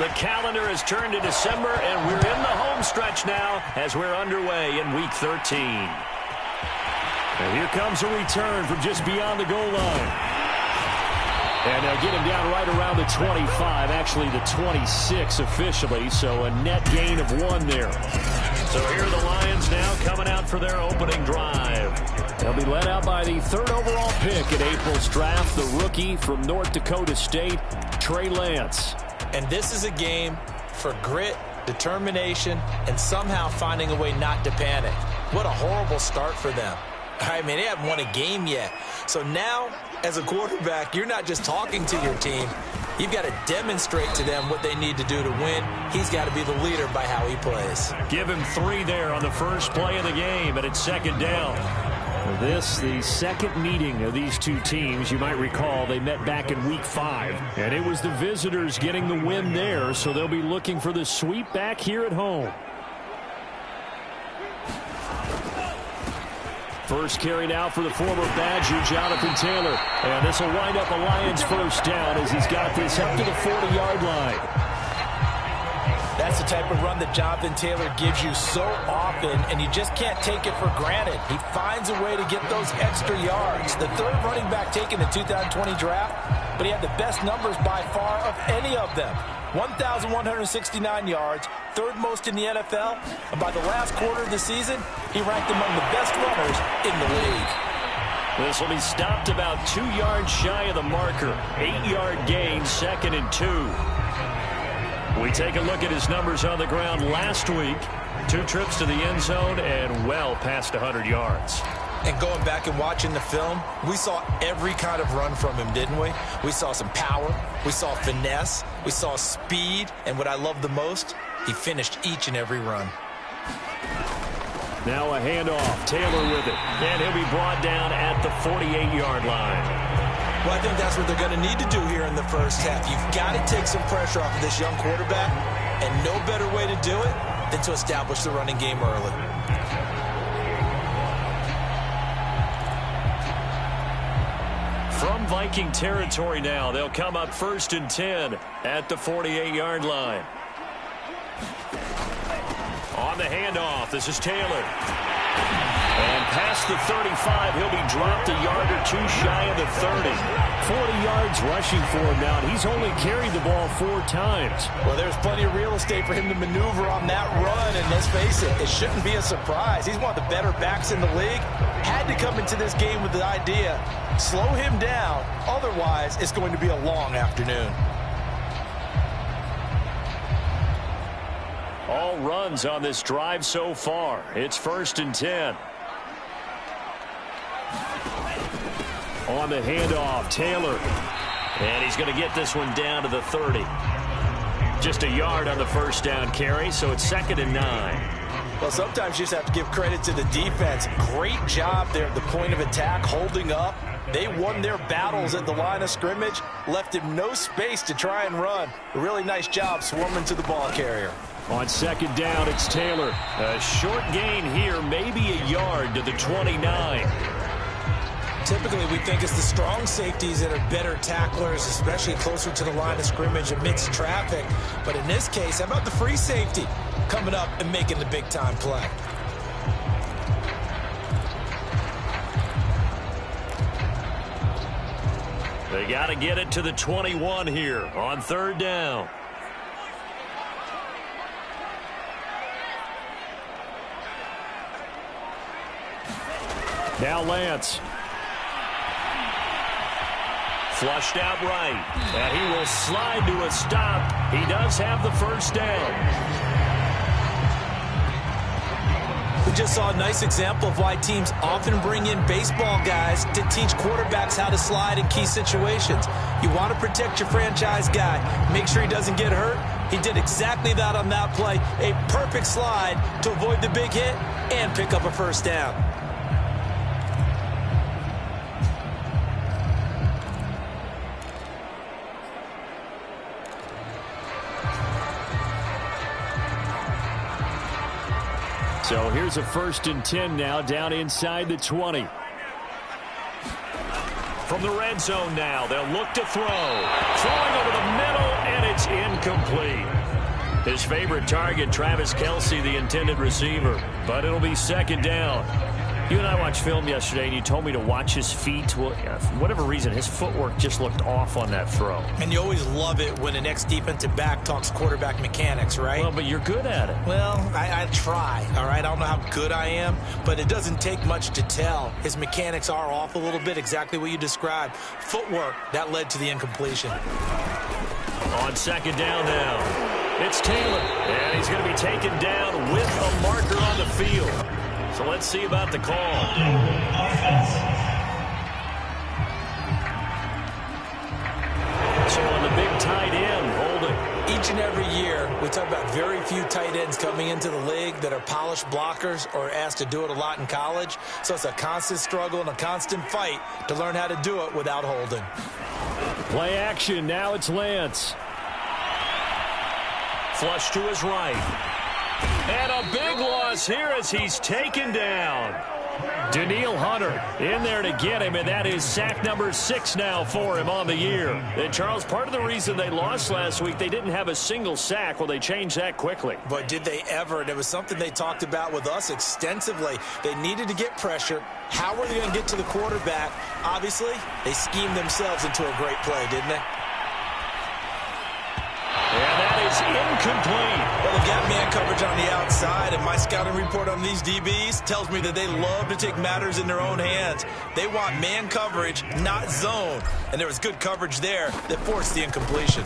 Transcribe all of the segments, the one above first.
The calendar has turned to December, and we're in the home stretch now as we're underway in Week 13. And here comes a return from just beyond the goal line. And they'll get him down right around the 25, actually the 26 officially, so a net gain of 1 there. So here are the Lions now coming out for their opening drive. They'll be led out by the 3rd overall pick in April's draft, the rookie from North Dakota State, Trey Lance. And this is a game for grit, determination, and somehow finding a way not to panic. What a horrible start for them. I mean, they haven't won a game yet. So now, as a quarterback, you're not just talking to your team. You've got to demonstrate to them what they need to do to win. He's got to be the leader by how he plays. Give him 3 there on the first play of the game, and it's 2nd down. This, the second meeting of these two teams. You might recall they met back in Week 5, and it was the visitors getting the win there, so they'll be looking for the sweep back here at home. First carried out for the former Badger, Jonathan Taylor. And this will wind up a Lions first down as he's got this up to the 40-yard line. That's the type of run that Jonathan Taylor gives you so often, and you just can't take it for granted. He finds a way to get those extra yards. The 3rd running back taken in the 2020 draft, but he had the best numbers by far of any of them. 1,169 yards, 3rd most in the NFL, and by the last quarter of the season, he ranked among the best runners in the league. This will be stopped about 2 yards shy of the marker. 8-yard gain, 2nd and 2. We take a look at his numbers on the ground last week. 2 trips to the end zone and well past 100 yards. And going back and watching the film, we saw every kind of run from him, didn't we? We saw some power, we saw finesse, we saw speed, and what I love the most, he finished each and every run. Now a handoff, Taylor with it, and he'll be brought down at the 48-yard line. Well, I think that's what they're going to need to do here in the first half. You've got to take some pressure off of this young quarterback, and no better way to do it than to establish the running game early. From Viking territory now, they'll come up 1st and 10 at the 48-yard line. On the handoff, this is Taylor. And past the 35, he'll be dropped a yard or 2 shy of the 30. 40 yards rushing for him now, and he's only carried the ball 4 times. Well, there's plenty of real estate for him to maneuver on that run, and let's face it, it shouldn't be a surprise. He's one of the better backs in the league. Had to come into this game with the idea, slow him down, otherwise it's going to be a long afternoon. All runs on this drive so far. It's 1st and 10. On the handoff, Taylor. And he's going to get this one down to the 30. Just a yard on the first down carry, so it's 2nd and 9. Well, sometimes you just have to give credit to the defense. Great job there at the point of attack, holding up. They won their battles at the line of scrimmage, left him no space to try and run. A really nice job swarming to the ball carrier. On 2nd down, it's Taylor. A short gain here, maybe a yard to the 29. Typically, we think it's the strong safeties that are better tacklers, especially closer to the line of scrimmage amidst traffic. But in this case, how about the free safety coming up and making the big-time play? They got to get it to the 21 here on 3rd down. Now Lance. Flushed out right. And he will slide to a stop. He does have the first down. We just saw a nice example of why teams often bring in baseball guys to teach quarterbacks how to slide in key situations. You want to protect your franchise guy. Make sure he doesn't get hurt. He did exactly that on that play. A perfect slide to avoid the big hit and pick up a first down. So here's a 1st and 10 now down inside the 20. From the red zone now, they'll look to throw. Throwing over the middle, and it's It's incomplete. His favorite target, Travis Kelce, the intended receiver. But it'll be second down. You and I watched film yesterday, and you told me to watch his feet. Well, for whatever reason, his footwork just looked off on that throw. And you always love it when an ex-defensive back talks quarterback mechanics, right? Well, but you're good at it. Well, I try, all right? I don't know how good I am, but it doesn't take much to tell. His mechanics are off a little bit, exactly what you described. Footwork, that led to the incompletion. On second down now, it's Taylor. And he's going to be taken down with a marker on the field. So let's see about the call. So on the big tight end, holding. Each and every year, we talk about very few tight ends coming into the league that are polished blockers or asked to do it a lot in college. So it's a constant struggle and a constant fight to learn how to do it without holding. Play action. Now it's Lance. Flush to his right. And a big loss here as he's taken down. Danielle Hunter in there to get him, and that is sack number 6 now for him on the year. And, Charles, part of the reason they lost last week, they didn't have a single sack. Well, they changed that quickly. But did they ever? And it was something they talked about with us extensively. They needed to get pressure. How were they going to get to the quarterback? Obviously, they schemed themselves into a great play, didn't they? And that is incomplete. Well, they've got man coverage on the outside, and my scouting report on these DBs tells me that they love to take matters in their own hands. They want man coverage, not zone. And there was good coverage there that forced the incompletion.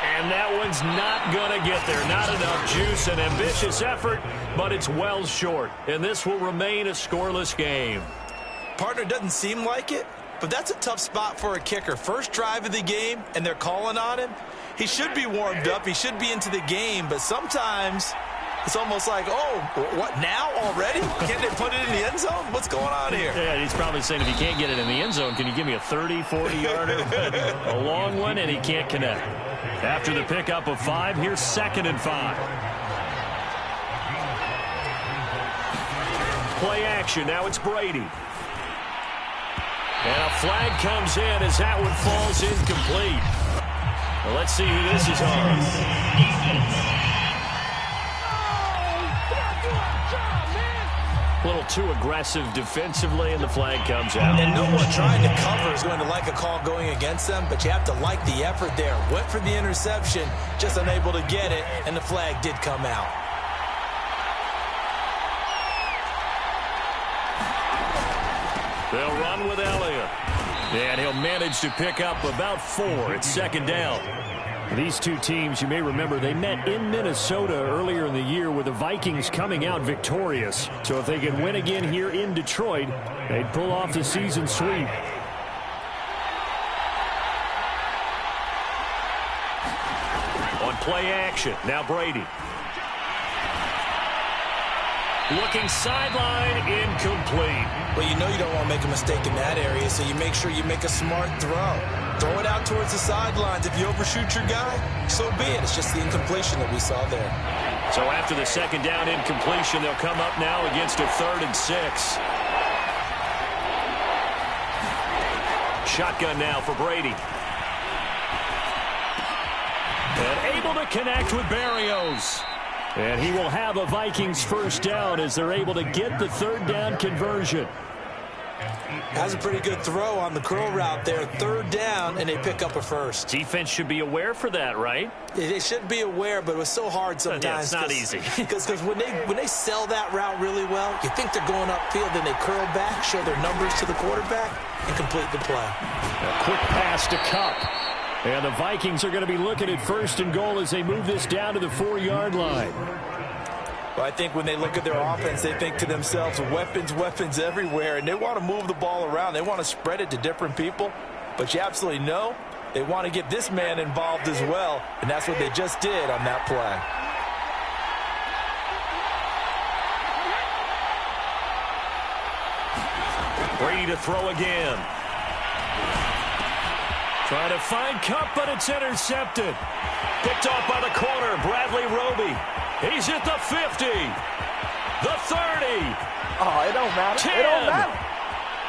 And that one's not going to get there. Not enough juice, an ambitious effort, but it's well short. And this will remain a scoreless game. Partner, doesn't seem like it, but that's a tough spot for a kicker. First drive of the game, and they're calling on him. He should be warmed up. He should be into the game, but sometimes it's almost like, oh, what, now already? Can't they put it in the end zone? What's going on here? Yeah, he's probably saying, if you can't get it in the end zone, can you give me a 30, 40-yarder? A long one, and he can't connect. After the pickup of 5, here's 2nd and 5. Play action. Now it's Brady. And a flag comes in as that one falls incomplete. Well, let's see who this is on. A little too aggressive defensively, and the flag comes out. And no one trying to cover is going to like a call going against them, but you have to like the effort there. Went for the interception, just unable to get it, and the flag did come out. They'll run with Elliott. And he'll manage to pick up about 4. It's 2nd down. These two teams, you may remember, they met in Minnesota earlier in the year with the Vikings coming out victorious. So if they can win again here in Detroit, they'd pull off the season sweep. On play action, now Brady. Looking sideline, incomplete. Well, you know you don't want to make a mistake in that area, so you make sure you make a smart throw. Throw it out towards the sidelines. If you overshoot your guy, so be it. It's just the incompletion that we saw there. So after the 2nd down incompletion, they'll come up now against a 3rd and 6. Shotgun now for Brady. And able to connect with Berrios. And he will have a Vikings first down as they're able to get the 3rd down conversion. Has a pretty good throw on the curl route there. 3rd down, and they pick up a first. Defense should be aware for that, right? They should be aware, but it was so hard sometimes. Yeah, it's not easy. Because when they sell that route really well, you think they're going upfield, then they curl back, show their numbers to the quarterback, and complete the play. A quick pass to Kupp. And the Vikings are going to be looking at 1st and goal as they move this down to the 4-yard line. Well, I think when they look at their offense, they think to themselves, weapons, weapons everywhere, and they want to move the ball around. They want to spread it to different people, but you absolutely know they want to get this man involved as well, and that's what they just did on that play. Brady to throw again. Trying to find Kupp, but it's intercepted. Picked off by the corner, Bradley Roby. He's at the 50, the 30. Oh, it don't matter. 10. It don't matter.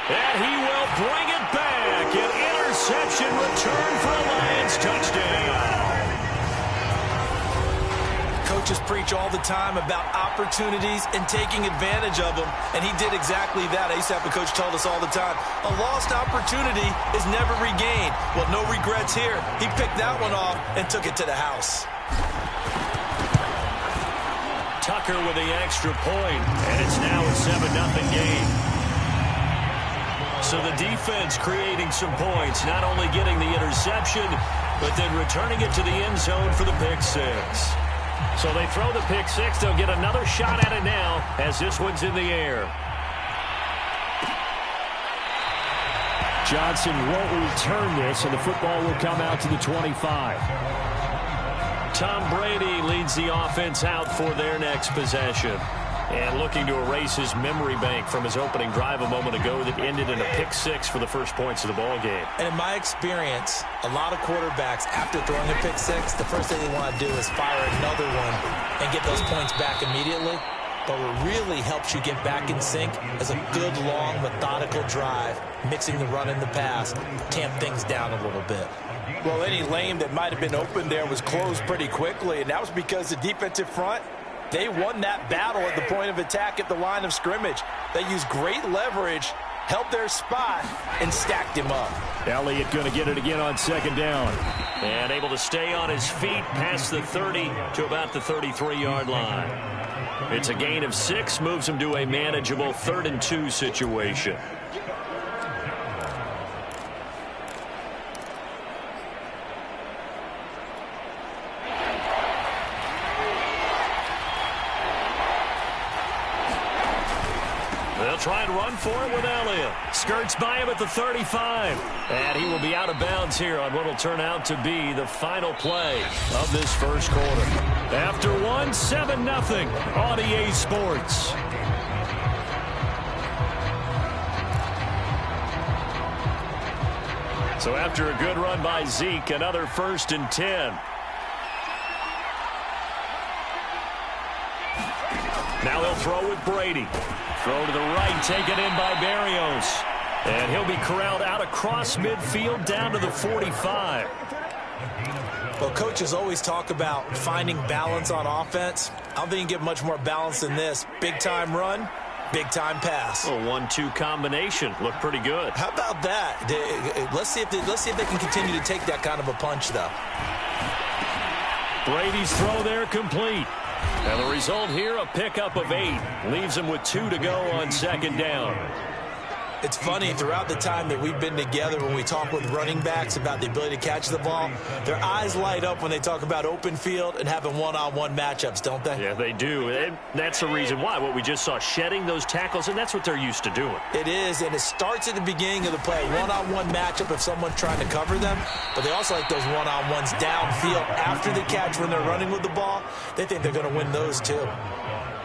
And he will bring it back. An interception return for a Lions touchdown. Coaches preach all the time about opportunities and taking advantage of them, and he did exactly that. I used to have a coach tell us all the time, a lost opportunity is never regained. Well, no regrets here. He picked that one off and took it to the house. Tucker with the extra point, and it's now a 7-0 game. So the defense creating some points, not only getting the interception, but then returning it to the end zone for the pick six. So they throw the pick six. They'll get another shot at it now as this one's in the air. Johnson won't return this, and the football will come out to the 25. Tom Brady leads the offense out for their next possession. And looking to erase his memory bank from his opening drive a moment ago that ended in a pick six for the first points of the ball game. And in my experience, a lot of quarterbacks, after throwing a pick six, the first thing they want to do is fire another one and get those points back immediately. But what really helps you get back in sync is a good, long, methodical drive, mixing the run and the pass, tamp things down a little bit. Well, any lane that might have been open there was closed pretty quickly, and that was because the defensive front, they won that battle at the point of attack at the line of scrimmage. They used great leverage, held their spot, and stacked him up. Elliott going to get it again on second down. And able to stay on his feet past the 30 to about the 33-yard line. It's a gain of 6, moves him to a manageable 3rd and 2 situation. They'll try and run for it with Elliott. Skirts by him at the 35. And he will be out of bounds here on what will turn out to be the final play of this first quarter. After 7-0 on EA Sports. So after a good run by Zeke, another 1st and 10. Now they'll throw with Brady. Throw to the right, taken in by Berrios. And he'll be corralled out across midfield down to the 45. Well, coaches always talk about finding balance on offense. I don't think you can get much more balance than this. Big-time run, big-time pass. A 1-2 combination. Looked pretty good. How about that? Let's see if they can continue to take that kind of a punch, though. Brady's throw there complete. And the result here, a pickup of 8. Leaves him with 2 to go on second down. It's funny, throughout the time that we've been together, when we talk with running backs about the ability to catch the ball, their eyes light up when they talk about open field and having one-on-one matchups, don't they? Yeah, they do. And that's the reason why. What we just saw, shedding those tackles, and that's what they're used to doing. It is, and it starts at the beginning of the play. One-on-one matchup if someone's trying to cover them, but they also like those one-on-ones downfield after the catch when they're running with the ball. They think they're going to win those, too.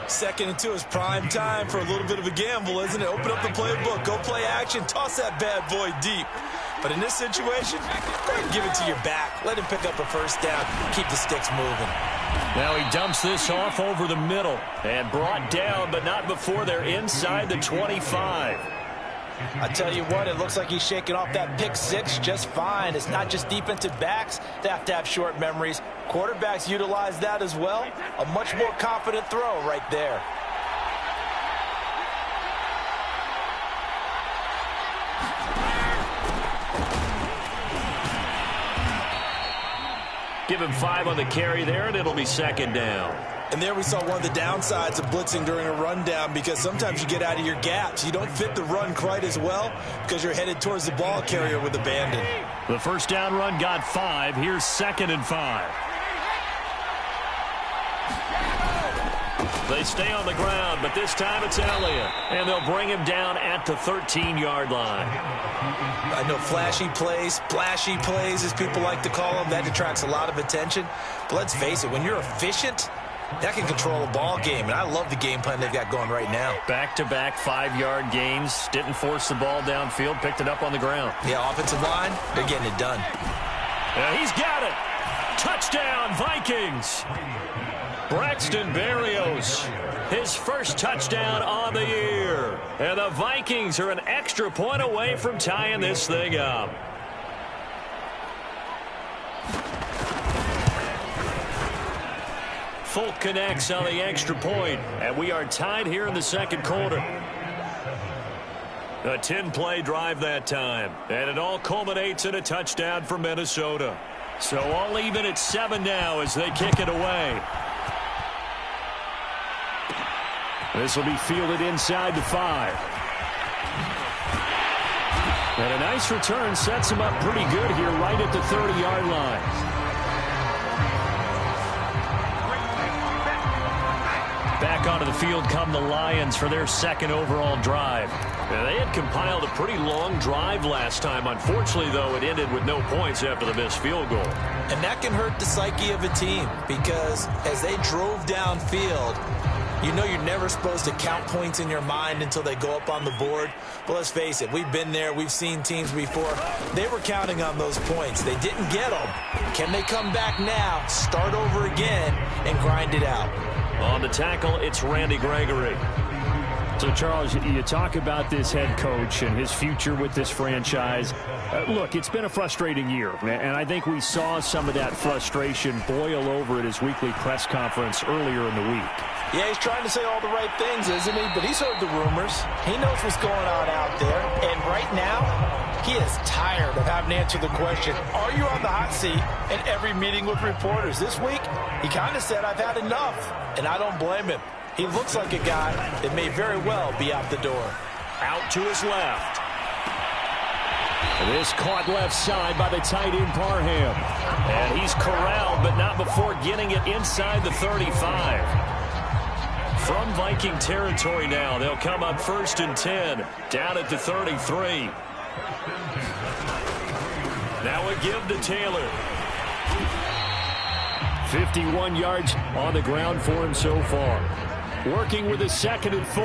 2nd and 2 is prime time for a little bit of a gamble, isn't it? Open up the playbook, go play action, toss that bad boy deep. But in this situation, go ahead and give it to your back. Let him pick up a first down, keep the sticks moving. Now he dumps this off over the middle and brought down, but not before they're inside the 25. I tell you what, it looks like he's shaking off that pick six just fine. It's not just defensive backs that have to have short memories. Quarterbacks utilize that as well. A much more confident throw right there. Give him 5 on the carry there, and it'll be second down. And there we saw one of the downsides of blitzing during a rundown, because sometimes you get out of your gaps. You don't fit the run quite as well because you're headed towards the ball carrier with abandon. The first down run got 5. Here's 2nd and 5. They stay on the ground, but this time it's Elliott. And they'll bring him down at the 13-yard line. I know flashy plays, splashy plays, as people like to call them, that attracts a lot of attention. But let's face it, when you're efficient, that can control a ball game, and I love the game plan they've got going right now. Back-to-back 5-yard gains. Didn't force the ball downfield. Picked it up on the ground. Yeah, offensive line, they're getting it done. Yeah, he's got it. Touchdown, Vikings. Braxton Berrios, his first touchdown on the year. And the Vikings are an extra point away from tying this thing up. Folk connects on the extra point, and we are tied here in the second quarter. A 10-play drive that time, and it all culminates in a touchdown for Minnesota. So all even at 7 now as they kick it away. This will be fielded inside the 5. And a nice return sets him up pretty good here right at the 30-yard line. Back onto the field come the Lions for their second overall drive. Now, they had compiled a pretty long drive last time. Unfortunately, though, it ended with no points after the missed field goal. And that can hurt the psyche of a team because as they drove downfield, you know you're never supposed to count points in your mind until they go up on the board. But let's face it, we've been there. We've seen teams before. They were counting on those points. They didn't get them. Can they come back now, start over again, and grind it out? On the tackle, it's Randy Gregory. So, Charles, you talk about this head coach and his future with this franchise. Look, it's been a frustrating year, and I think we saw some of that frustration boil over at his weekly press conference earlier in the week. Yeah, he's trying to say all the right things, isn't he? But he's heard the rumors. He knows what's going on out there. And right now, he is tired of having to answer the question, are you on the hot seat in every meeting with reporters? This week, he kind of said, I've had enough. And I don't blame him. He looks like a guy that may very well be out the door. Out to his left. This caught left side by the tight end Parham. And he's corralled, but not before getting it inside the 35. From Viking territory now, they'll come up 1st and 10, down at the 33. Now a give to Taylor. 51 yards on the ground for him so far. Working with a 2nd and 4.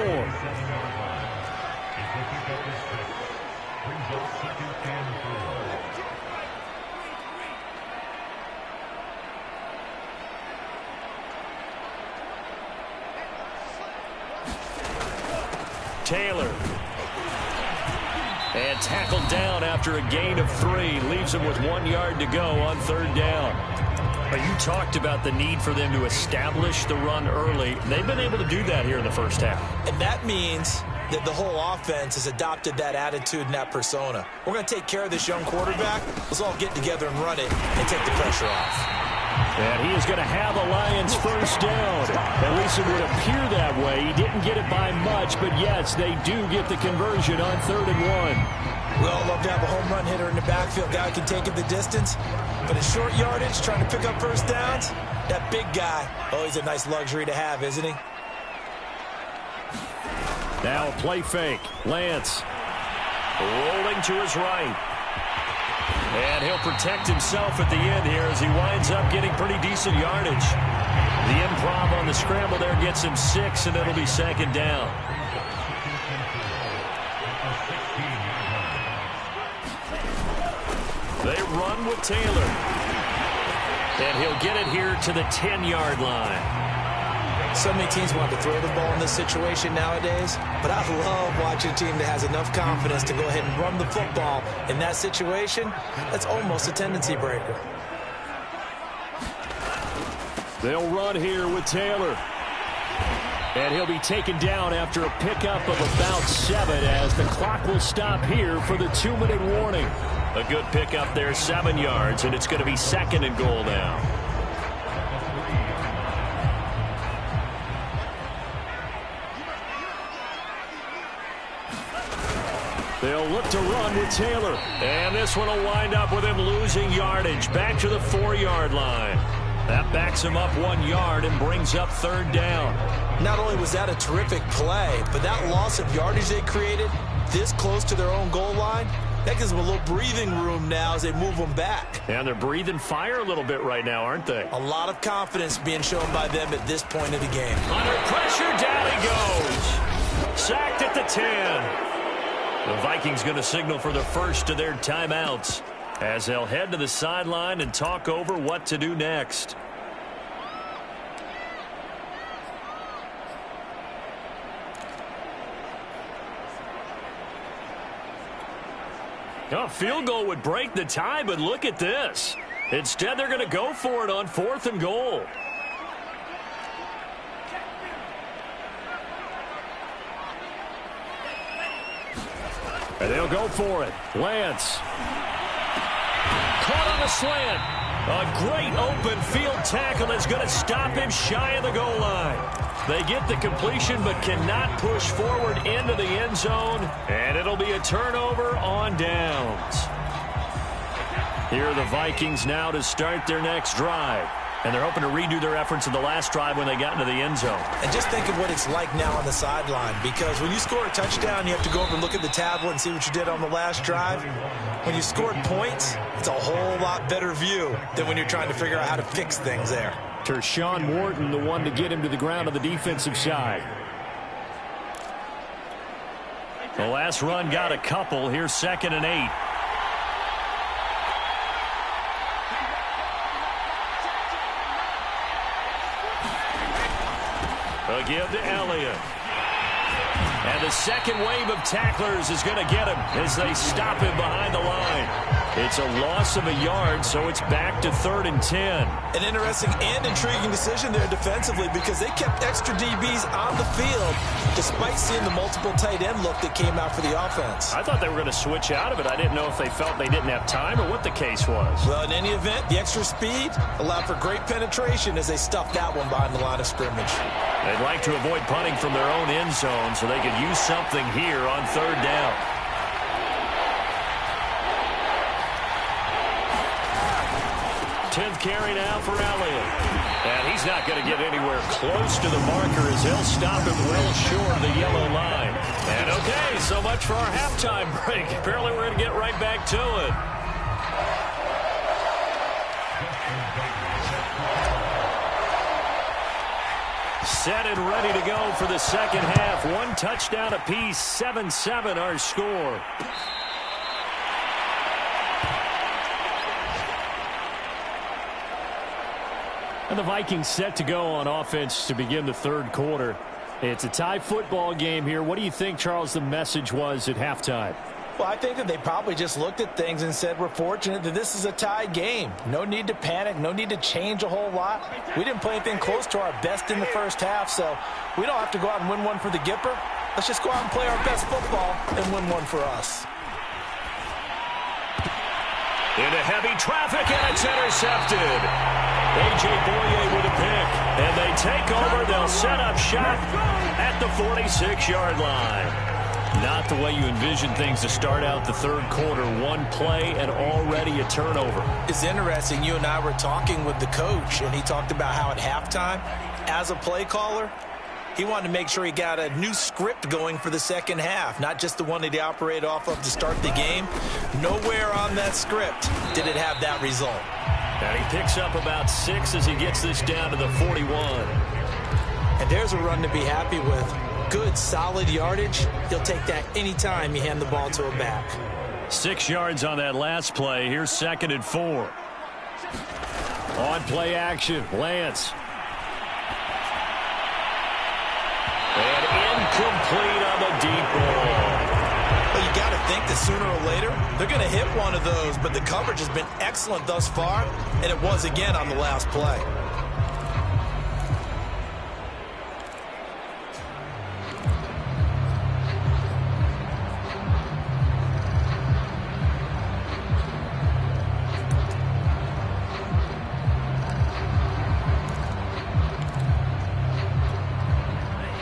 Taylor. And tackled down after a gain of 3. Leaves him with 1 yard to go on 3rd down. But you talked about the need for them to establish the run early. They've been able to do that here in the first half. And that means that the whole offense has adopted that attitude and that persona. We're going to take care of this young quarterback. Let's all get together and run it and take the pressure off. And he is going to have a Lions first down. At least it would appear that way. He didn't get it by much, but yes, they do get the conversion on 3rd and 1. We all love to have a home run hitter in the backfield. Guy who can take it the distance. But in short yardage, trying to pick up first downs, that big guy, oh, he's a nice luxury to have, isn't he? Now a play fake. Lance. Rolling to his right. And he'll protect himself at the end here as he winds up getting pretty decent yardage. The improv on the scramble there gets him 6, and it'll be 2nd down. They run with Taylor. And he'll get it here to the 10-yard line. So many teams want to throw the ball in this situation nowadays, but I love watching a team that has enough confidence to go ahead and run the football. In that situation, that's almost a tendency breaker. They'll run here with Taylor. And he'll be taken down after a pickup of about 7 as the clock will stop here for the 2-minute warning. A good pickup there, 7 yards, and it's going to be 2nd and goal now. They'll look to run with Taylor. And this one will wind up with him losing yardage back to the 4-yard line. That backs him up 1 yard and brings up 3rd down. Not only was that a terrific play, but that loss of yardage they created this close to their own goal line, that gives them a little breathing room now as they move them back. And they're breathing fire a little bit right now, aren't they? A lot of confidence being shown by them at this point of the game. Under pressure, down he goes. Sacked at the 10. The Vikings going to signal for the first of their timeouts as they'll head to the sideline and talk over what to do next. A field goal would break the tie, but look at this. Instead, they're going to go for it on 4th and goal. And they'll go for it. Lance. Caught on a slant. A great open field tackle that's going to stop him shy of the goal line. They get the completion but cannot push forward into the end zone. And it'll be a turnover on downs. Here are the Vikings now to start their next drive. And they're hoping to redo their efforts in the last drive when they got into the end zone. And just think of what it's like now on the sideline, because when you score a touchdown, you have to go over and look at the tablet and see what you did on the last drive. When you scored points, it's a whole lot better view than when you're trying to figure out how to fix things there. Tershawn Wharton, the one to get him to the ground on the defensive side. The last run got a couple. Here's 2nd and 8. Give to Elliott. And the second wave of tacklers is going to get him as they stop him behind the line. It's a loss of a yard, so it's back to 3rd and 10. An interesting and intriguing decision there defensively, because they kept extra DBs on the field despite seeing the multiple tight end look that came out for the offense. I thought they were going to switch out of it. I didn't know if they felt they didn't have time or what the case was. Well, in any event, the extra speed allowed for great penetration as they stuffed that one behind the line of scrimmage. They'd like to avoid punting from their own end zone so they could use something here on 3rd down. Tenth carry now for Elliott. And he's not going to get anywhere close to the marker as he'll stop him well short of the yellow line. And okay, so much for our halftime break. Apparently we're going to get right back to it. Set and ready to go for the second half. One touchdown apiece, 7-7 our score. And the Vikings set to go on offense to begin the 3rd quarter. It's a tie football game here. What do you think, Charles, the message was at halftime? Well, I think that they probably just looked at things and said, we're fortunate that this is a tie game. No need to panic. No need to change a whole lot. We didn't play anything close to our best in the first half, so we don't have to go out and win one for the Gipper. Let's just go out and play our best football and win one for us. Into heavy traffic, and it's intercepted. A.J. Boye with a pick, and they take over. They'll set up shop at the 46-yard line. Not the way you envision things to start out the 3rd quarter. One play and already a turnover. It's interesting. You and I were talking with the coach, and he talked about how at halftime, as a play caller, he wanted to make sure he got a new script going for the second half, not just the one that he operated off of to start the game. Nowhere on that script did it have that result. And he picks up about 6 as he gets this down to the 41. And there's a run to be happy with. Good, solid yardage. He'll take that anytime you hand the ball to a back. 6 yards on that last play. Here's 2nd and 4. On play action, Lance. And incomplete on the deep ball. Well, you got to think that sooner or later, they're going to hit one of those, but the coverage has been excellent thus far, and it was again on the last play.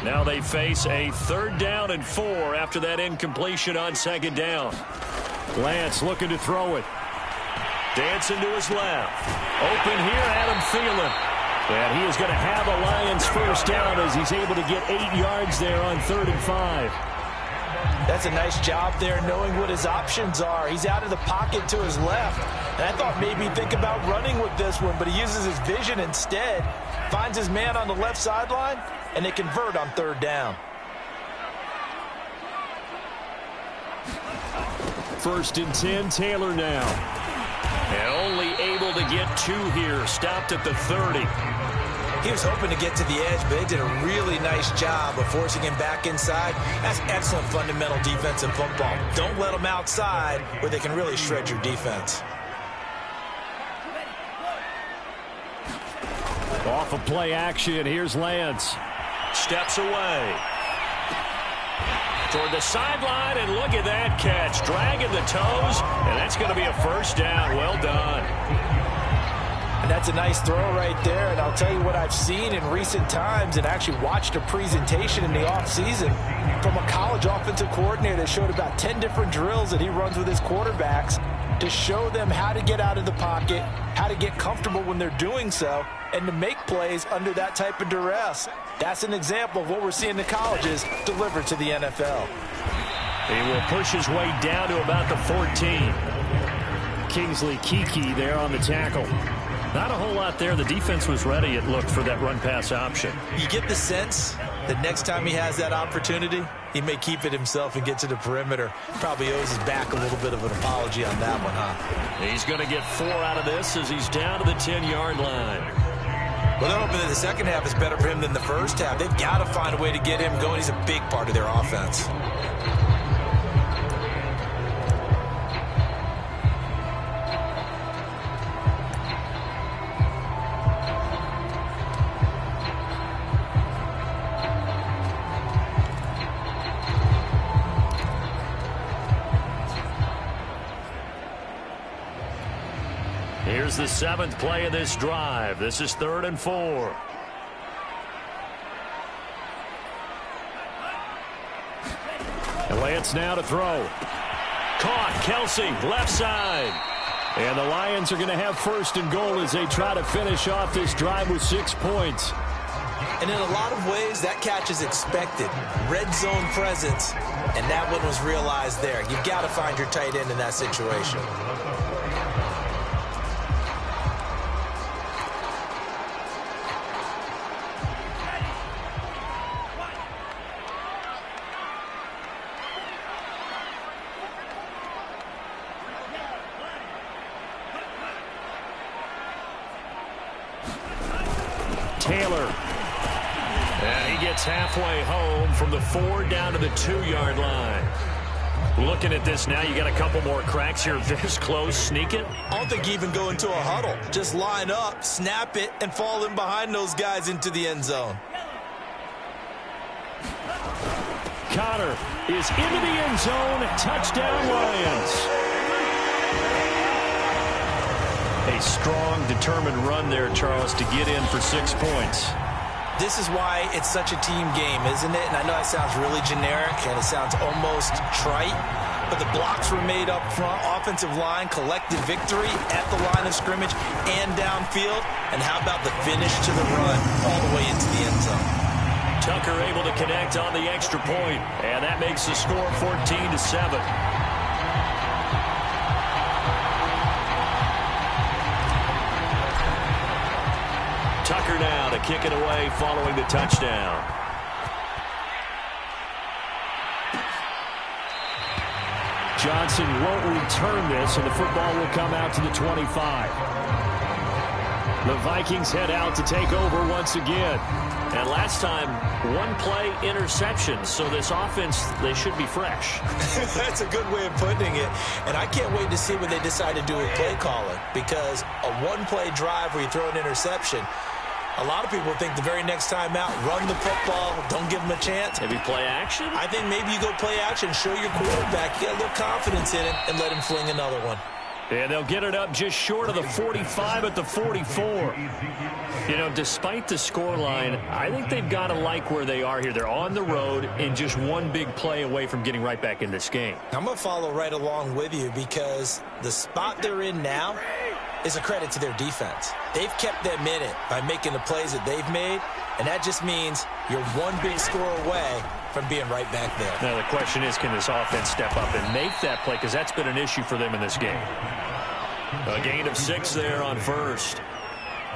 Now they face a 3rd down and 4 after that incompletion on 2nd down. Lance looking to throw it. Dancing to his left. Open here, Adam Thielen. And he is going to have a Lions first down as he's able to get 8 yards there on 3rd and 5. That's a nice job there knowing what his options are. He's out of the pocket to his left. And I thought maybe he'd think about running with this one, but he uses his vision instead. Finds his man on the left sideline, and they convert on 3rd down. 1st and 10, Taylor now. And only able to get 2 here. Stopped at the 30. He was hoping to get to the edge, but they did a really nice job of forcing him back inside. That's excellent fundamental defensive football. Don't let them outside where they can really shred your defense. Off of play action, here's Lance. Steps away. toward the sideline, and look at that catch. Dragging the toes, and that's going to be a first down. Well done. And that's a nice throw right there. And I'll tell you what I've seen in recent times and actually watched a presentation in the offseason from a college offensive coordinator that showed about 10 different drills that he runs with his quarterbacks to show them how to get out of the pocket, how to get comfortable when they're doing so, and to make plays under that type of duress. That's an example of what we're seeing in colleges delivered to the NFL. He will push his way down to about the 14. Kingsley Keke there on the tackle. Not a whole lot there. The defense was ready, it looked, for that run-pass option. You get the sense that next time he has that opportunity, he may keep it himself and get to the perimeter. Probably owes his back a little bit of an apology on that one, huh? He's going to get 4 out of this as he's down to the 10-yard line. Well, they're hoping that the second half is better for him than the first half. They've got to find a way to get him going. He's a big part of their offense. Here's the 7th play of this drive. This is 3rd and 4. And Lance now to throw. Caught. Kelsey, left side. And the Lions are going to have 1st and goal as they try to finish off this drive with 6 points. And in a lot of ways, that catch is expected. Red zone presence, and that one was realized there. You've got to find your tight end in that situation. Taylor. And he gets halfway home from the 4 down to the 2-yard line. Looking at this now, you got a couple more cracks here. This close, sneak it. I don't think you even go into a huddle. Just line up, snap it, and fall in behind those guys into the end zone. Connor is into the end zone. Touchdown, Lions. A strong, determined run there, Charles, to get in for 6 points. This is why it's such a team game, isn't it? And I know that sounds really generic and it sounds almost trite, but the blocks were made up front. Offensive line, collected victory at the line of scrimmage and downfield. And how about the finish to the run all the way into the end zone? Tucker able to connect on the extra point, and that makes the score 14-7. Tucker now to kick it away following the touchdown. Johnson won't return this, and the football will come out to the 25. The Vikings head out to take over once again. And last time, 1 play interception, so this offense, they should be fresh. That's a good way of putting it. And I can't wait to see what they decide to do with play calling, because a 1-play drive where you throw an interception, a lot of people think the very next time out, run the football, don't give them a chance. Maybe play action? I think maybe you go play action, show your quarterback, get a little confidence in it, and let him fling another one. And they'll get it up just short of the 45 at the 44. You know, despite the scoreline, I think they've got to like where they are here. They're on the road and just 1 big play away from getting right back in this game. I'm going to follow right along with you because the spot they're in now is a credit to their defense. They've kept them in it by making the plays that they've made, and that just means you're 1 big score away from being right back there. Now the question is, can this offense step up and make that play? Because that's been an issue for them in this game. A gain of 6 there on first.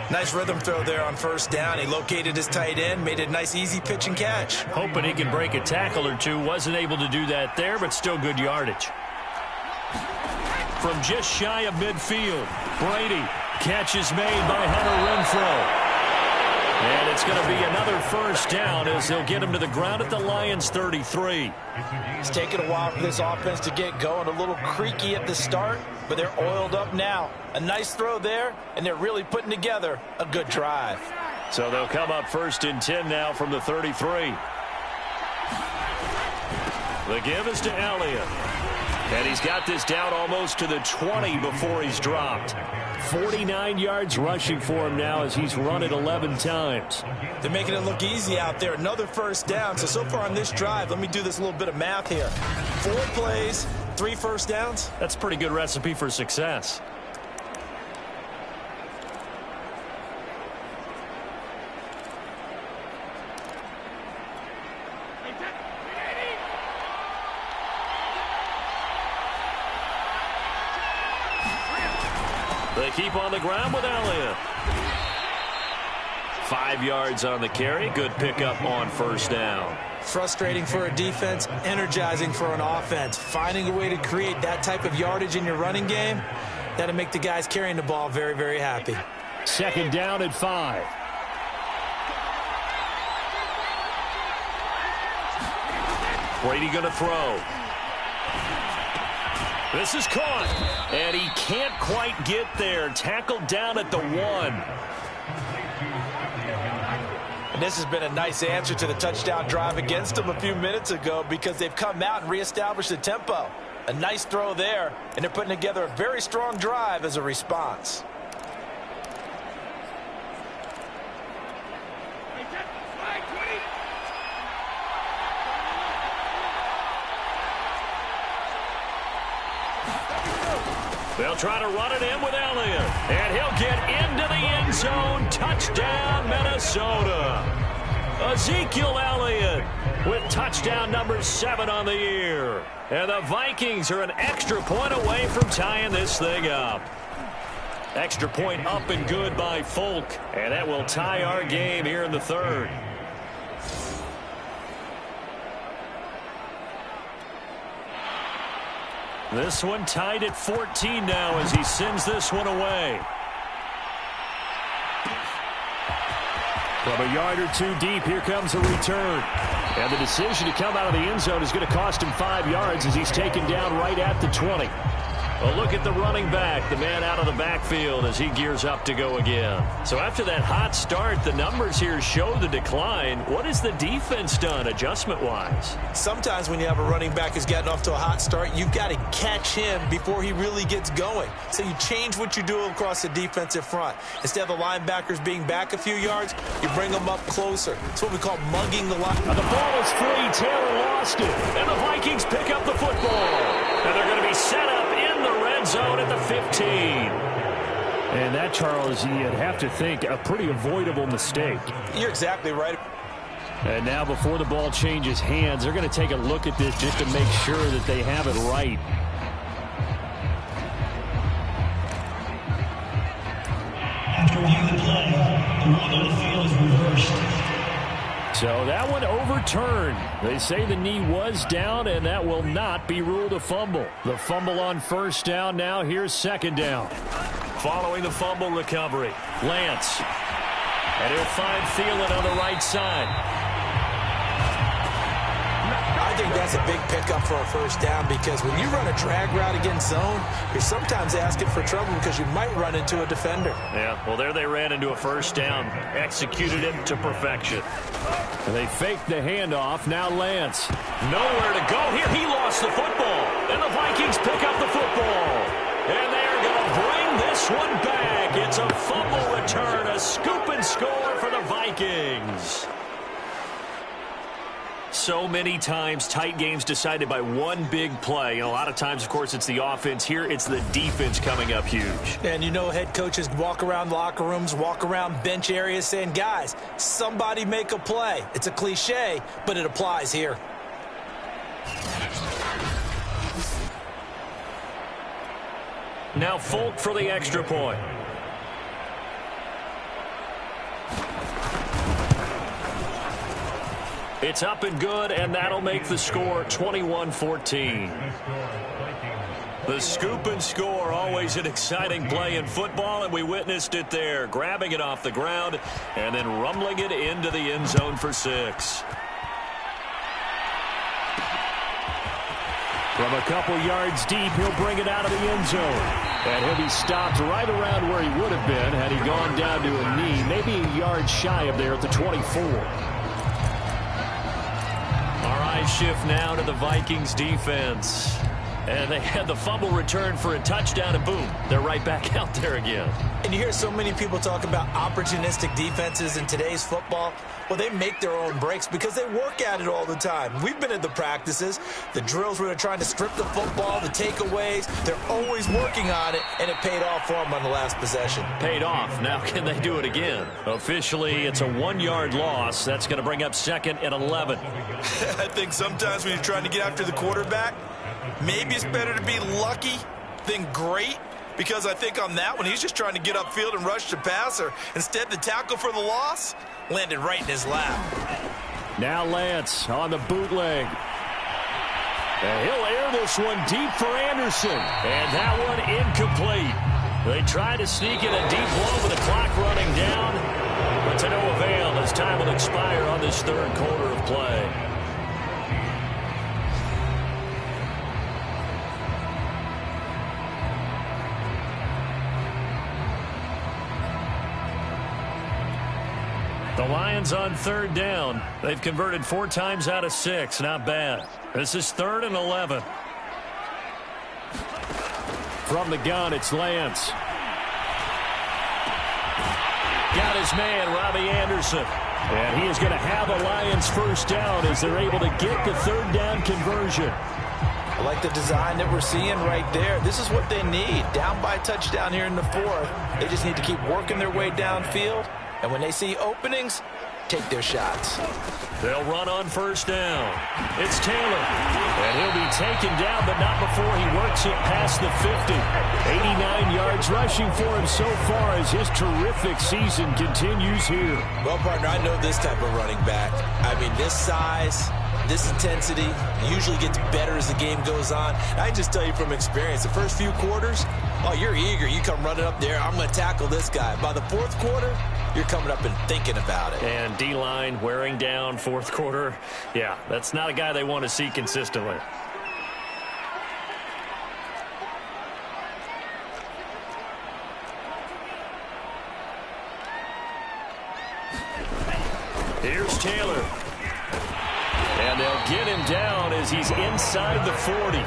Nice rhythm throw there on first down. He located his tight end, made a nice easy pitch and catch. Hoping he can break a tackle or two. Wasn't able to do that there, but still good yardage. From just shy of midfield, Brady. Catch is made by Hunter Renfrow. And it's going to be another first down as they'll get him to the ground at the Lions' 33. It's taken a while for this offense to get going. A little creaky at the start, but they're oiled up now. A nice throw there, and they're really putting together a good drive. So they'll come up 1st and 10 now from the 33. The give is to Elliott. And he's got this down almost to the 20 before he's dropped. 49 yards rushing for him now as he's run it 11 times. They're making it look easy out there. Another first down. So far on this drive, let me do this little bit of math here. 4 plays, 3 first downs. That's a pretty good recipe for success. They keep on the ground with Elliott. 5 yards on the carry. Good pickup on first down. Frustrating for a defense, energizing for an offense. Finding a way to create that type of yardage in your running game, that'll make the guys carrying the ball very, very happy. Second down at 5. Brady going to throw. This is caught, and he can't quite get there. Tackled down at the 1. And this has been a nice answer to the touchdown drive against them a few minutes ago because they've come out and reestablished the tempo. A nice throw there, and they're putting together a very strong drive as a response. They'll try to run it in with Elliott. And he'll get into the end zone. Touchdown, Minnesota. Ezekiel Elliott with touchdown number 7 on the year. And the Vikings are an extra point away from tying this thing up. Extra point up and good by Folk. And that will tie our game here in the 3rd. This one tied at 14 now as he sends this one away. From a yard or 2 deep, here comes a return. And the decision to come out of the end zone is going to cost him 5 yards as he's taken down right at the 20. A look at the running back, the man out of the backfield as he gears up to go again. So after that hot start, the numbers here show the decline. What has the defense done adjustment-wise? Sometimes when you have a running back who's gotten off to a hot start, you've got to catch him before he really gets going. So you change what you do across the defensive front. Instead of the linebackers being back a few yards, you bring them up closer. It's what we call mugging the line. The ball is free. Taylor lost it. And the Vikings pick up the football. And they're going to be set up in the red zone at the 15. And that, Charles, you'd have to think a pretty avoidable mistake. You're exactly right. And now before the ball changes hands, they're going to take a look at this just to make sure that they have it right. After reviewing the play, the rule on the field is reversed. So that one overturned. They say the knee was down, and that will not be ruled a fumble. The fumble on first down. Now here's second down. Following the fumble recovery, Lance. And he'll find Thielen on the right side. I think that's a big pickup for a first down because when you run a drag route against zone, you're sometimes asking for trouble because you might run into a defender. Yeah, well, there they ran into a first down. Executed it to perfection. And they faked the handoff. Now Lance. Nowhere to go here. He lost the football. And the Vikings pick up the football. And they're going to bring this one back. It's a fumble return, a scoop and score for the Vikings. So many times, tight games decided by one big play. And a lot of times, of course, it's the offense. Here, it's the defense coming up huge. And you know head coaches walk around locker rooms, walk around bench areas saying, guys, somebody make a play. It's a cliche, but it applies here. Now Folk for the extra point. It's up and good, and that'll make the score 21-14. The scoop and score, always an exciting play in football, and we witnessed it there, grabbing it off the ground and then rumbling it into the end zone for 6. From a couple yards deep, he'll bring it out of the end zone. And he'll be stopped right around where he would have been had he gone down to a knee, maybe a yard shy of there at the 24. a shift now to the Vikings defense. And they had the fumble return for a touchdown, and boom, they're right back out there again. And you hear so many people talk about opportunistic defenses in today's football. Well, they make their own breaks because they work at it all the time. We've been at the practices, the drills where they're trying to strip the football, the takeaways. They're always working on it, and it paid off for them on the last possession. Paid off. Now can they do it again? Officially, it's a 1-yard loss. That's going to bring up 2nd and 11. I think sometimes when you're trying to get after the quarterback, maybe it's better to be lucky than great, because I think on that one, he's just trying to get upfield and rush the passer. Instead, the tackle for the loss landed right in his lap. Now Lance on the bootleg. And he'll air this one deep for Anderson. And that one incomplete. They try to sneak in a deep blow with the clock running down, but to no avail as time will expire on this 3rd quarter of play. The Lions on 3rd down. They've converted 4 times out of 6. Not bad. This is 3rd and 11. From the gun, it's Lance. Got his man, Robbie Anderson. And he is going to have a Lions first down as they're able to get the 3rd down conversion. I like the design that we're seeing right there. This is what they need. Down by a touchdown here in the 4th. They just need to keep working their way downfield. And when they see openings, take their shots. They'll run on 1st down. It's Taylor. And he'll be taken down, but not before he works it past the 50. 89 yards rushing for him so far as his terrific season continues here. Well, partner, I know this type of running back. I mean, this size, this intensity usually gets better as the game goes on. I just tell you from experience, the first few quarters, oh, you're eager. You come running up there, I'm going to tackle this guy. By the 4th quarter, you're coming up and thinking about it. And D-line wearing down 4th quarter. Yeah, that's not a guy they want to see consistently. Here's Taylor. And they'll get him down as he's inside the 40.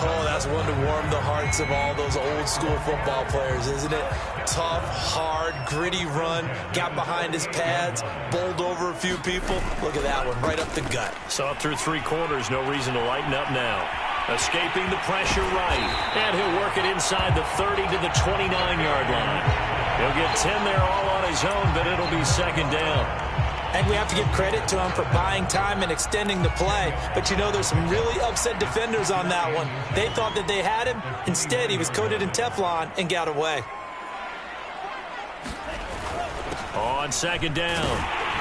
Oh, that's one to warm the hearts of all those old school football players, isn't it? Tough, hard, gritty run, got behind his pads, bowled over a few people. Look at that one, right up the gut. Saw through 3 quarters, no reason to lighten up now. Escaping the pressure right, and he'll work it inside the 30 to the 29-yard line. He'll get 10 there all on his own, but it'll be 2nd down. And we have to give credit to him for buying time and extending the play. But, you know, there's some really upset defenders on that one. They thought that they had him. Instead, he was coated in Teflon and got away. On 2nd down,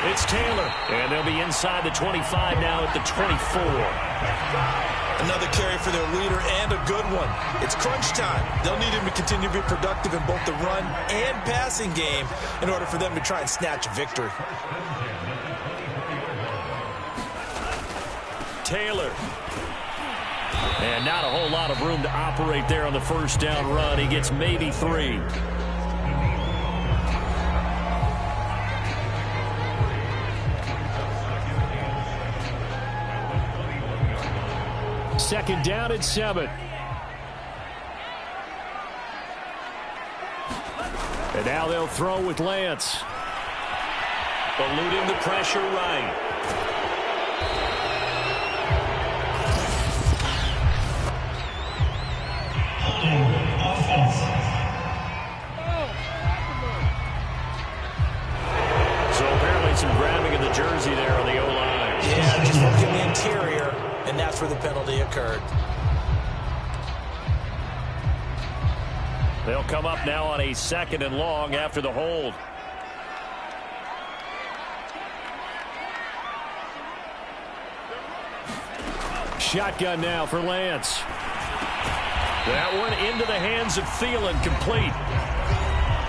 it's Taylor. And they'll be inside the 25 now at the 24. Another carry for their leader and a good one. It's crunch time. They'll need him to continue to be productive in both the run and passing game in order for them to try and snatch a victory. Taylor. And not a whole lot of room to operate there on the 1st down run. He gets maybe 3. Second down at 7. And now they'll throw with Lance. Eluding the pressure right. So apparently some grabbing of the jersey there on the O-line. Yeah, just look in the interior, and that's where the penalty occurred. They'll come up now on a 2nd and long after the hold. Shotgun now for Lance. That one into the hands of Thielen, complete.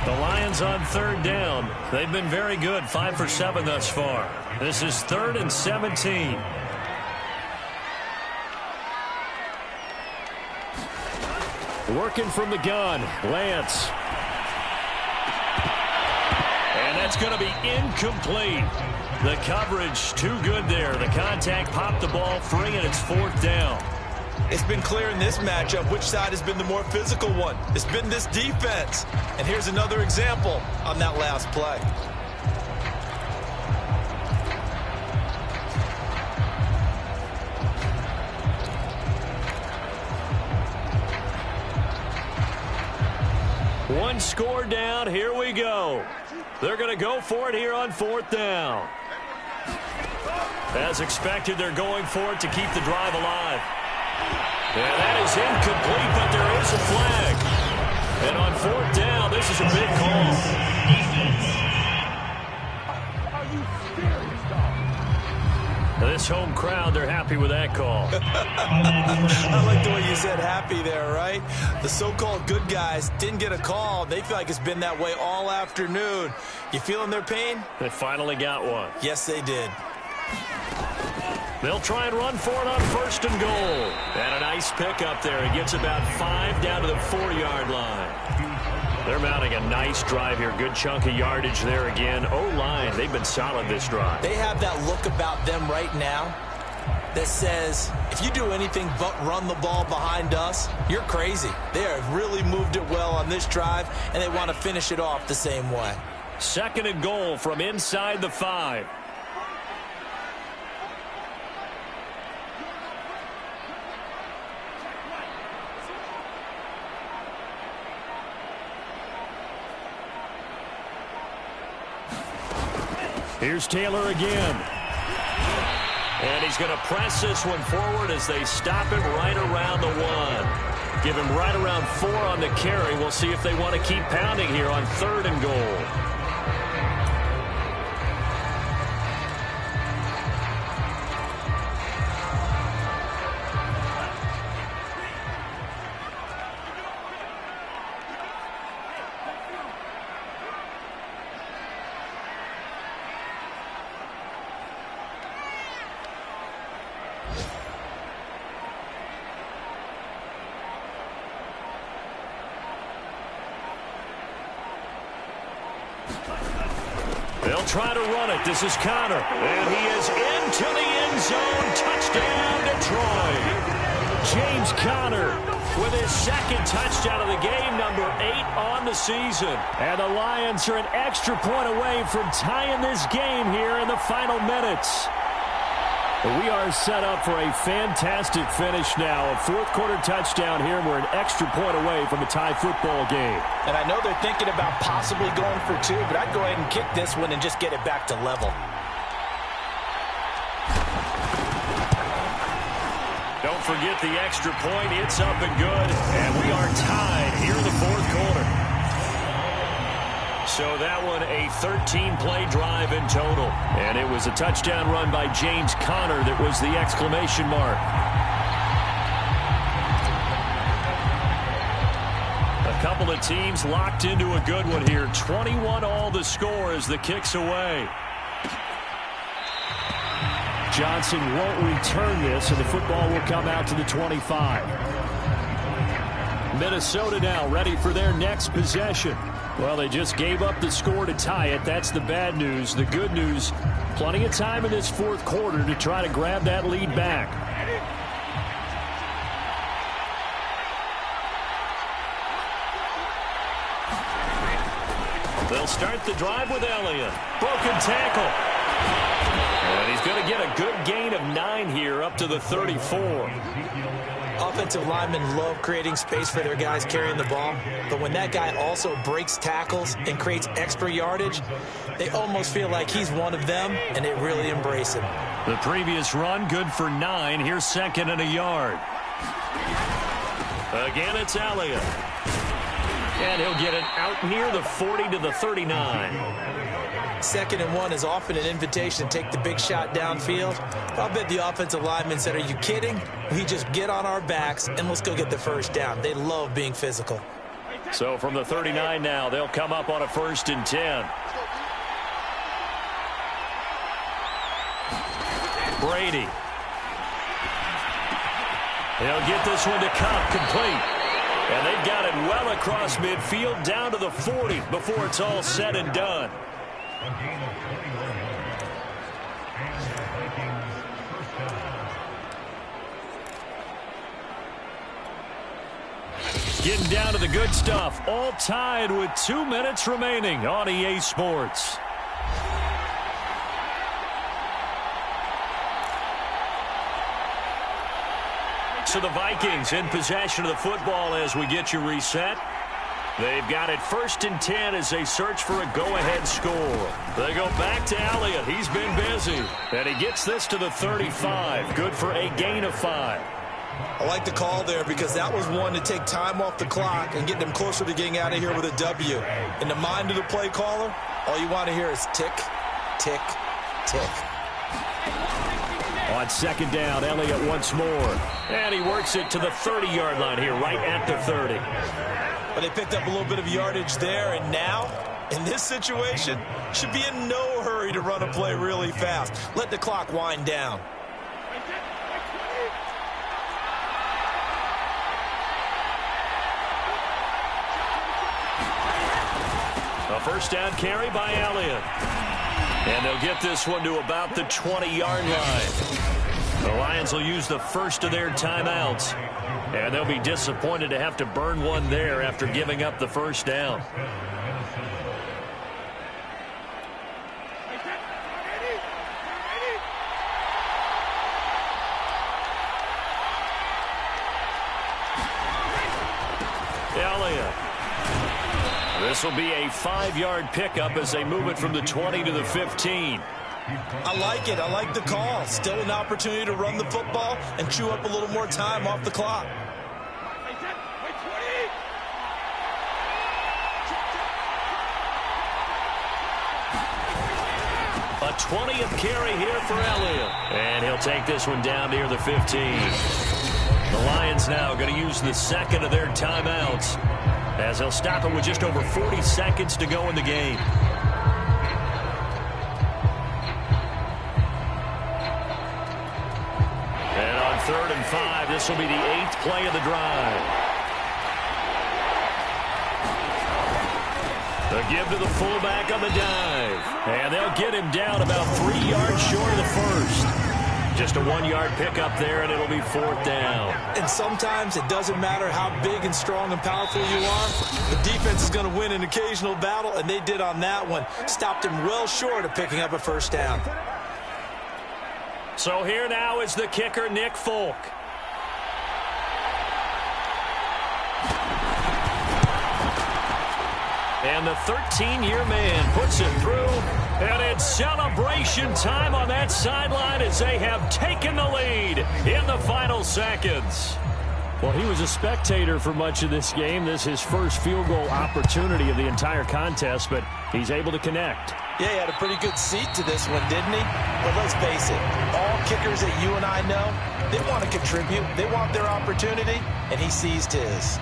The Lions on 3rd down. They've been very good, 5 for 7 thus far. This is 3rd and 17. Working from the gun, Lance. And that's going to be incomplete. The coverage too good there. The contact popped the ball free, and it's 4th down. It's been clear in this matchup which side has been the more physical one. It's been this defense. And here's another example on that last play. One score down. Here we go. They're going to go for it here on 4th down. As expected, they're going for it to keep the drive alive. And that is incomplete, but there is a flag. And on 4th down, this is a big call. This home crowd, they're happy with that call. I like the way you said happy there, right? The so-called good guys didn't get a call. They feel like it's been that way all afternoon. You feeling their pain? They finally got one. Yes, they did. They'll try and run for it on 1st and goal. And a nice pick up there. He gets about 5 down to the 4-yard line. They're mounting a nice drive here. Good chunk of yardage there again. O-line, they've been solid this drive. They have that look about them right now that says, if you do anything but run the ball behind us, you're crazy. They have really moved it well on this drive, and they want to finish it off the same way. 2nd and goal from inside the 5. Here's Taylor again. And he's going to press this one forward as they stop him right around the 1. Give him right around 4 on the carry. We'll see if they want to keep pounding here on 3rd and goal. They'll try to run it. This is Connor. And he is into the end zone. Touchdown, Detroit. James Conner with his 2nd touchdown of the game, number 8 on the season. And the Lions are an extra point away from tying this game here in the final minutes. We are set up for a fantastic finish now. A 4th quarter touchdown here, and we're an extra point away from a tie football game. And I know they're thinking about possibly going for 2, but I'd go ahead and kick this one and just get it back to level. Don't forget the extra point. It's up and good, and we are tied here in the 4th quarter. So that one a 13-play drive in total. And it was a touchdown run by James Conner that was the exclamation mark. A couple of teams locked into a good one here. 21 all the score as the kick's away. Johnson won't return this, and the football will come out to the 25. Minnesota now ready for their next possession. Well, they just gave up the score to tie it. That's the bad news. The good news, plenty of time in this 4th quarter to try to grab that lead back. They'll start the drive with Elliott. Broken tackle. And he's going to get a good gain of 9 here up to the 34. Offensive linemen love creating space for their guys carrying the ball, but when that guy also breaks tackles and creates extra yardage, they almost feel like he's one of them, and they really embrace him. The previous run, good for 9. Here's 2nd and a yard. Again, it's Elliott. And he'll get it out near the 40 to the 39. 2nd and 1 is often an invitation to take the big shot downfield. I'll bet the offensive linemen said, are you kidding? We just get on our backs and let's go get the 1st down. They love being physical. So from the 39 now, they'll come up on a 1st and 10. Brady. He'll get this one to Cup complete. And they've got it well across midfield down to the 40 before it's all said and done. Getting down to the good stuff. All tied with 2 minutes remaining on EA Sports. So the Vikings in possession of the football as we get you reset. They've got it 1st and 10 as they search for a go-ahead score. They go back to Elliott. He's been busy. And he gets this to the 35. Good for a gain of 5. I like the call there because that was one to take time off the clock and get them closer to getting out of here with a W. In the mind of the play caller, all you want to hear is tick, tick, tick. On 2nd down, Elliott once more. And he works it to the 30-yard line here, right at the 30. But they picked up a little bit of yardage there, and now, in this situation, should be in no hurry to run a play really fast. Let the clock wind down. A 1st down carry by Elliott. And they'll get this one to about the 20-yard line. The Lions will use the first of their timeouts. And they'll be disappointed to have to burn one there after giving up the 1st down. Elliott. This will be a 5-yard pickup as they move it from the 20 to the 15. I like it. I like the call. Still an opportunity to run the football and chew up a little more time off the clock. A 20th carry here for Elliott. And he'll take this one down near the 15. The Lions now going to use the 2nd of their timeouts as they'll stop it with just over 40 seconds to go in the game. And on 3rd and 5, this will be the 8th play of the drive. The give to the fullback on the dive. And they'll get him down about 3 yards short of the 1st. Just a 1-yard pickup there, and it'll be 4th down. And sometimes it doesn't matter how big and strong and powerful you are. The defense is going to win an occasional battle, and they did on that one. Stopped him well short of picking up a 1st down. So here now is the kicker, Nick Folk. And the 13-year man puts it through. And it's celebration time on that sideline as they have taken the lead in the final seconds. Well, he was a spectator for much of this game. This is his first field goal opportunity of the entire contest, but he's able to connect. Yeah, he had a pretty good seat to this one, didn't he? But let's face it, all kickers that you and I know, they want to contribute. They want their opportunity, and he seized his.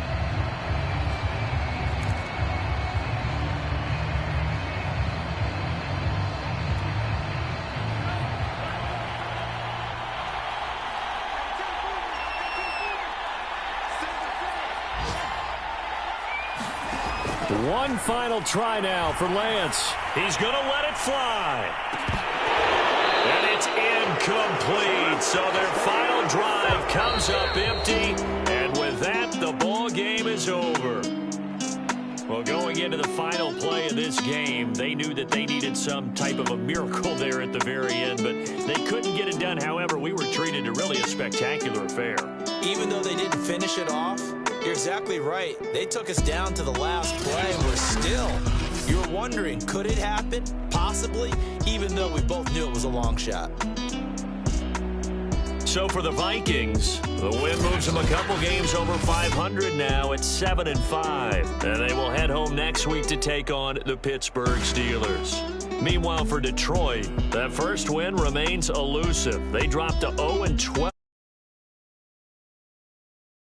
One final try now for Lance. He's going to let it fly. And it's incomplete. So their final drive comes up empty. And with that, the ball game is over. Well, going into the final play of this game, they knew that they needed some type of a miracle there at the very end, but they couldn't get it done. However, we were treated to really a spectacular affair. Even though they didn't finish it off, you're exactly right. They took us down to the last play. We're still, you were wondering, could it happen? Possibly, even though we both knew it was a long shot. So for the Vikings, the win moves them a couple games over 500 now at 7-5. And they will head home next week to take on the Pittsburgh Steelers. Meanwhile, for Detroit, that first win remains elusive. They dropped to 0-12.